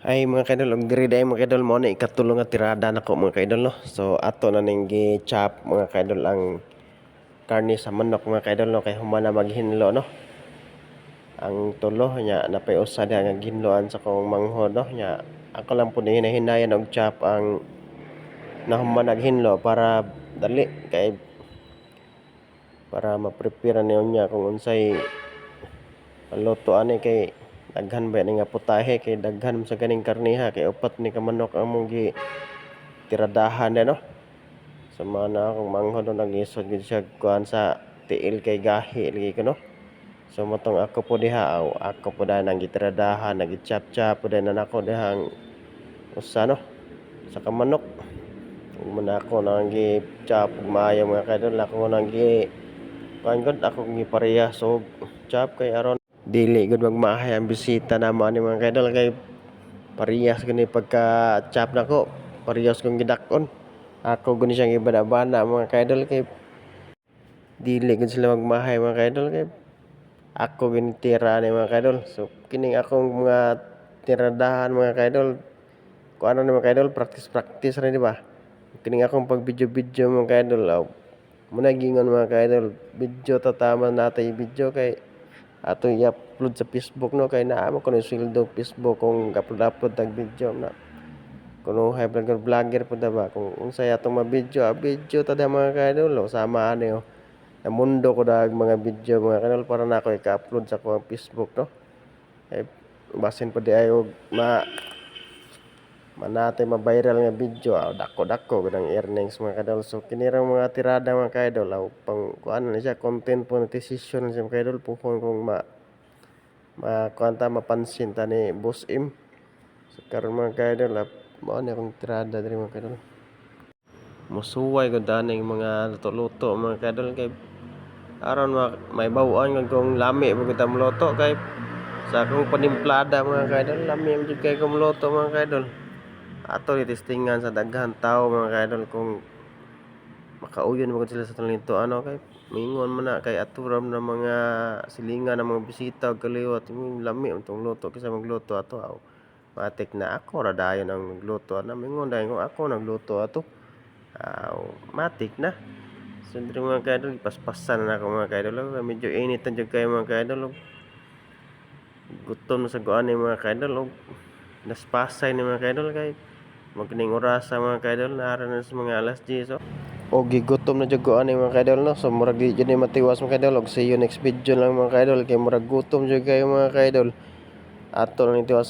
Ay mga kaidol, og diri day mga kaidol mo na ikatulong nga tirada nako mga kaidol no. So ato na ning gi-chop mga kaidol ang karne sa manok mga kaidol no kay humana maghinlo no. Ang tulo nya napay usa diha nga ginloan sa kong manghod no nya ako lang pud hinahinayan og chop ang nahuman naghinlo para dali kay para ma-prepare niyo niya kung unsay paluto ani kay daghan ba ni nga putahe kay daghan sa ganing karniha kay upat ni ka manok ang mong gi tiradahan no. Sa mga na akong manghod no nag-isod gid siya kuan sa tiil kay gahi lagi ko no. So motong ako po diha ako po dahil nang gitiradahan nagi-chop-chop po dahil na ako dihang usa no sa kamanok. Muna ako nang gi-chop ug maayo mga kaidol ako nang gi kuan gud ako gi pareha so chop kay aron dili gud magmahay ang bisita namo ani mga kaidol kay parehas gani pagka-chop nako parehas kong gidak-on. Ako gani siyang ibana-bana mga kaidol kay dili gud sila magmahay mga kaidol kay ako ginitira ni mga kaidol. So kining akong mga tiradahan mga kaidol kuan ni mga kaidol practice ra di ba? Kining akong pag video mga kaidol muna gingon mga kaidol video tatama natay video kay ato i-upload sa Facebook no kay naa mo kuno sweldo Facebook kung upload tag video na kuno high vlogger pud ba kung unsay atong ma-video video ta mga kaidol sama ani na mundo ko dag mga video mga kaidol para na ako i-upload sa akong Facebook no eh basin pa di ay og manatay ma-viral nga video dako-dako gud ang earnings mga kaidol. So kinirang mga tirada mga kaidol pang kuan na siya content monetization siya mga kaidol puhon kung kuan ta mapansin ta ni Boss M. So karon mga kaidol mao ni akong tirada diri mga kaidol. Musuway gud daning mga luto-luto mga kaidol kay aron may baw-an kung lami mo kita muluto kay sa akong panimplada mga kaidol lami man jud kay ko muluto mga kaidol. Ato ni testingan sa daghan tao mga kaidol kung makauyon mo sila sa talento ano kay mingon man na kay aturam na mga silingan ng mga bisita og kaliwat lami untong luto kaysa magluto ato matik na ako ra dayon ang nagluto na mingon dayon kung ako nagluto ato matik na. So diri mga kaidol paspasan na ako mga kaidol medyo init ang jud kayo mga kaidol gutom sa kuan ni mga kaidol naspasay ni mga kaidol kay magning oras sa mga kaidol naara na sa mga alas 10 o gigutom na jud ko ani mga kaidol no. So murag di jud ni matiwas mga kaidol og see you next video lang mga kaidol kay murag gutom jud kayo mga kaidol ato lang itiwas